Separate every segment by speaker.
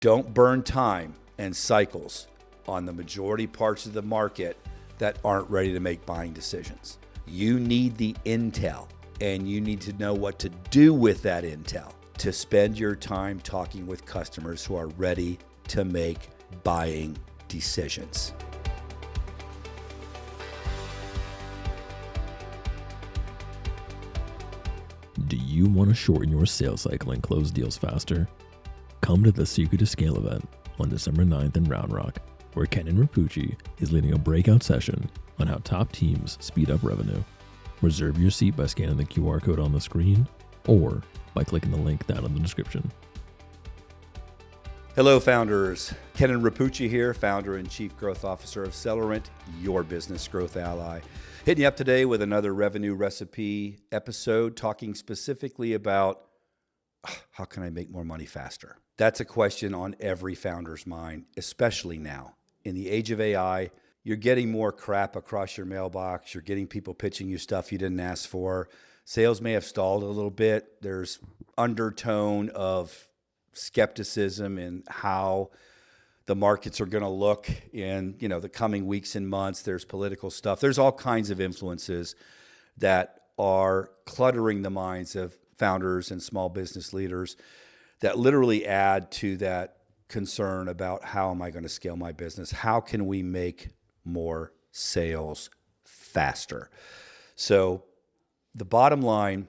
Speaker 1: Don't burn time and cycles on the majority parts of the market that aren't ready to make buying decisions. You need the intel, and you need to know what to do with that intel to spend your time talking with customers who are ready to make buying decisions.
Speaker 2: Do you want to shorten your sales cycle and close deals faster? Come to the Secret to Scale event on December 9th in Round Rock, where Kenan Rappuchi is leading a breakout session on how top teams speed up revenue. Reserve your seat by scanning the QR code on the screen or by clicking the link down in the description.
Speaker 1: Hello, founders. Kenan Rappuchi here, founder and chief growth officer of Celerant, your business growth ally. Hitting you up today with another revenue recipe episode, talking specifically about how can I make more money faster? That's a question on every founder's mind, especially now. In the age of AI, you're getting more crap across your mailbox. You're getting people pitching you stuff you didn't ask for. Sales may have stalled a little bit. There's undertone of skepticism in how the markets are going to look in, the coming weeks and months. There's political stuff. There's all kinds of influences that are cluttering the minds of founders and small business leaders that literally add to that concern about how am I going to scale my business? How can we make more sales faster? So the bottom line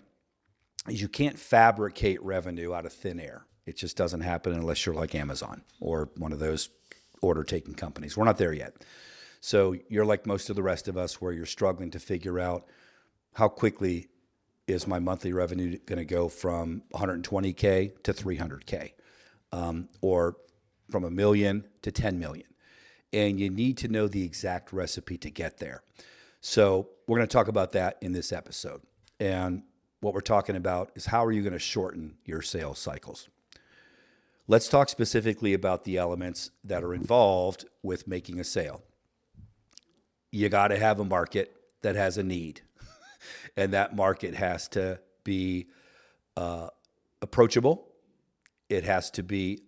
Speaker 1: is you can't fabricate revenue out of thin air. It just doesn't happen unless you're like Amazon or one of those order-taking companies. We're not there yet. So you're like most of the rest of us where you're struggling to figure out how quickly is my monthly revenue going to go from 120K to 300K, or from $1 million to 10 million. And you need to know the exact recipe to get there. So we're going to talk about that in this episode. And what we're talking about is how are you going to shorten your sales cycles? Let's talk specifically about the elements that are involved with making a sale. You got to have a market that has a need. And that market has to be approachable. It has to be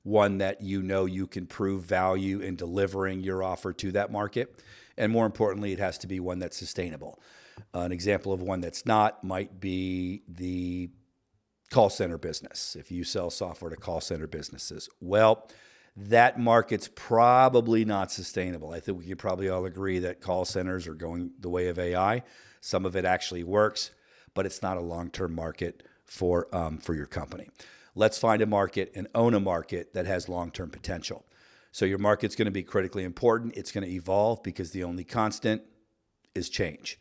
Speaker 1: one that you can prove value in delivering your offer to that market. And more importantly, it has to be one that's sustainable. An example of one that's not might be the call center business. If you sell software to call center businesses, well, that market's probably not sustainable. I think we could probably all agree that call centers are going the way of AI. Some of it actually works, but it's not a long-term market for your company. Let's find a market and own a market that has long-term potential. So your market's going to be critically important. It's going to evolve because the only constant is change.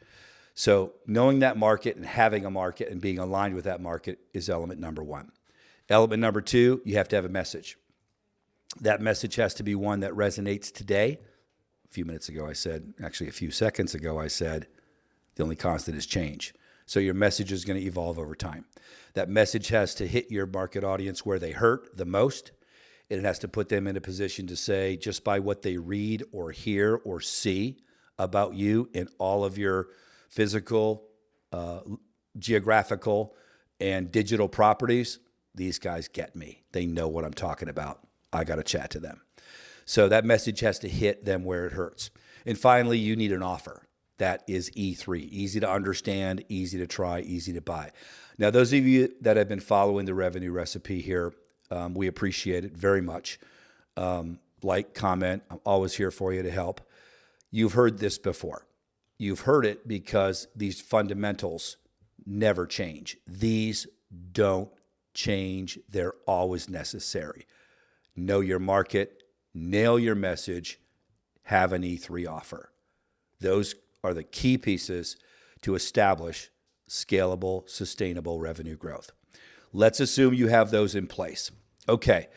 Speaker 1: So knowing that market and having a market and being aligned with that market is element number one. Element number two, you have to have a message. That message has to be one that resonates today. A few seconds ago, I said, the only constant is change. So your message is going to evolve over time. That message has to hit your market audience where they hurt the most. And it has to put them in a position to say, just by what they read or hear or see about you in all of your physical, geographical, and digital properties, these guys get me. They know what I'm talking about. I got to chat to them. So that message has to hit them where it hurts. And finally, you need an offer that is E3, easy to understand, easy to try, easy to buy. Now, those of you that have been following the revenue recipe here, we appreciate it very much. Like, comment, I'm always here for you to help. You've heard this before. You've heard it because these fundamentals never change. These don't change. They're always necessary. Know your market, nail your message, have an E3 offer. Those are the key pieces to establish scalable, sustainable revenue growth. Let's assume you have those in place. Okay,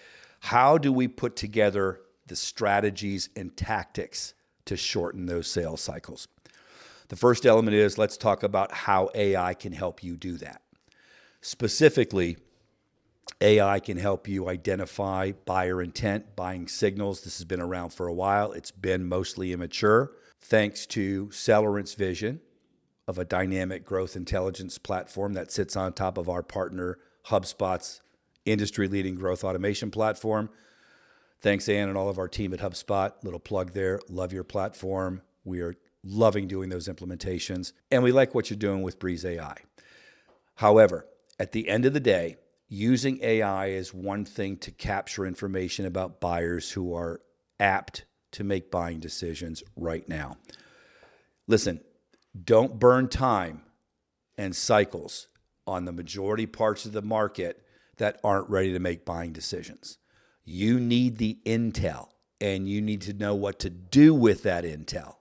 Speaker 1: how do we put together the strategies and tactics to shorten those sales cycles? The first element is let's talk about how AI can help you do that. Specifically, AI can help you identify buyer intent, buying signals. This has been around for a while. It's been mostly immature. Thanks to Celerant's vision of a dynamic growth intelligence platform that sits on top of our partner HubSpot's industry-leading growth automation platform. Thanks, Ann, and all of our team at HubSpot. Little plug there. Love your platform. We are loving doing those implementations, and we like what you're doing with Breeze AI. However, at the end of the day, using AI is one thing to capture information about buyers who are apt to make buying decisions right now. Listen, don't burn time and cycles on the majority parts of the market that aren't ready to make buying decisions. You need the intel, and you need to know what to do with that intel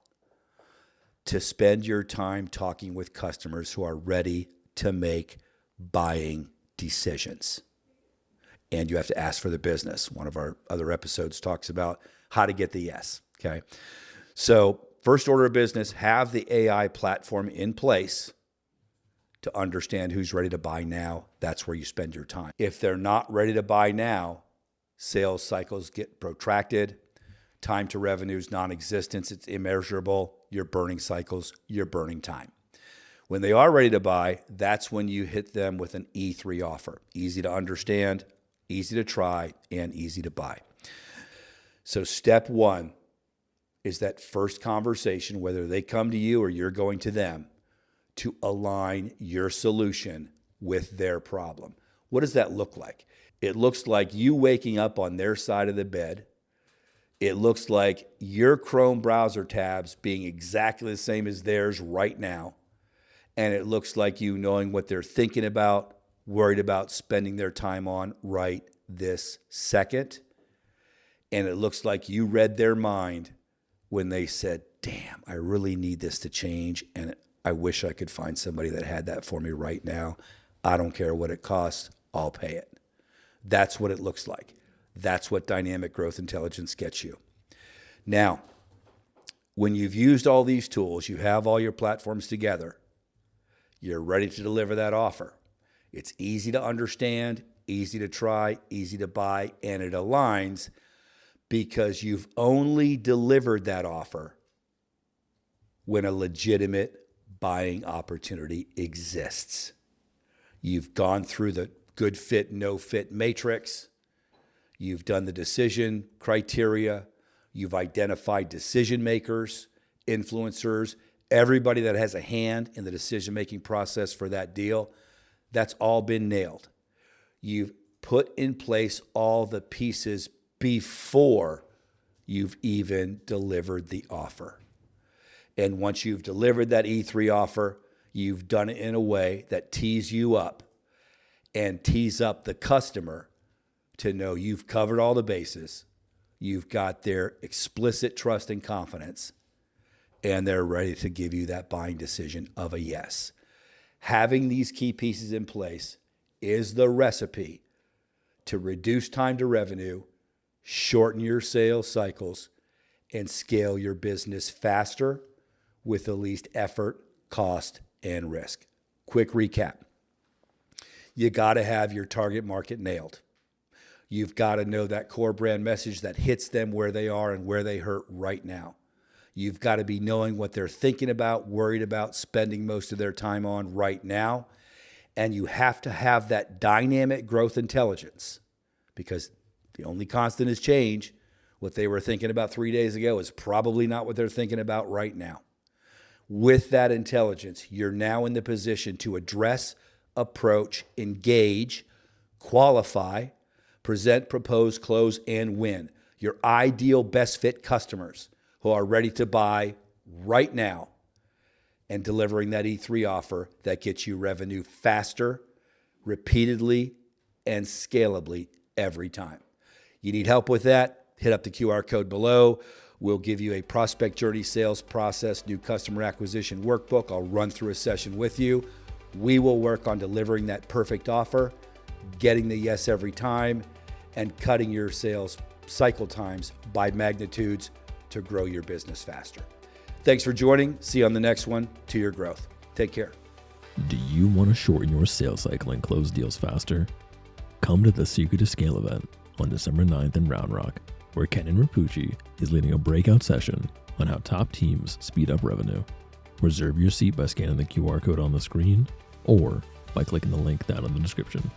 Speaker 1: to spend your time talking with customers who are ready to make buying decisions. And you have to ask for the business. One of our other episodes talks about how to get the yes, okay? So first order of business, have the AI platform in place to understand who's ready to buy now. That's where you spend your time. If they're not ready to buy now, sales cycles get protracted. Time to revenue is non-existent. It's immeasurable. You're burning cycles. You're burning time. When they are ready to buy, that's when you hit them with an E3 offer. Easy to understand, easy to try, and easy to buy. So step one is that first conversation, whether they come to you or you're going to them, to align your solution with their problem. What does that look like? It looks like you waking up on their side of the bed. It looks like your Chrome browser tabs being exactly the same as theirs right now. And it looks like you knowing what they're thinking about, worried about spending their time on right this second. And it looks like you read their mind when they said, damn, I really need this to change. And I wish I could find somebody that had that for me right now. I don't care what it costs. I'll pay it. That's what it looks like. That's what dynamic growth intelligence gets you. Now, when you've used all these tools, you have all your platforms together, you're ready to deliver that offer. It's easy to understand, easy to try, easy to buy, and it aligns because you've only delivered that offer when a legitimate buying opportunity exists. You've gone through the good fit, no fit matrix. You've done the decision criteria. You've identified decision makers, influencers, everybody that has a hand in the decision-making process for that deal. That's all been nailed. You've put in place all the pieces before you've even delivered the offer. And once you've delivered that E3 offer, you've done it in a way that tees you up and tees up the customer to know you've covered all the bases, you've got their explicit trust and confidence, and they're ready to give you that buying decision of a yes. Having these key pieces in place is the recipe to reduce time to revenue, shorten your sales cycles, and scale your business faster with the least effort, cost, and risk. Quick recap. You got to have your target market nailed. You've got to know that core brand message that hits them where they are and where they hurt right now. You've got to be knowing what they're thinking about, worried about, spending most of their time on right now. And you have to have that dynamic growth intelligence, because the only constant is change. What they were thinking about 3 days ago is probably not what they're thinking about right now. With that intelligence, you're now in the position to address, approach, engage, qualify, present, propose, close, and win your ideal best fit customers who are ready to buy right now, and delivering that E3 offer that gets you revenue faster, repeatedly, and scalably every time. You need help with that? Hit up the QR code below. We'll give you a prospect journey sales process, new customer acquisition workbook. I'll run through a session with you. We will work on delivering that perfect offer, getting the yes every time, and cutting your sales cycle times by magnitudes to grow your business faster. Thanks for joining. See you on the next one. To your growth. Take care.
Speaker 2: Do you want to shorten your sales cycle and close deals faster? Come to the Secret to Scale event on December 9th in Round Rock, where Kenan Rappuchi is leading a breakout session on how top teams speed up revenue. Reserve your seat by scanning the QR code on the screen or by clicking the link down in the description.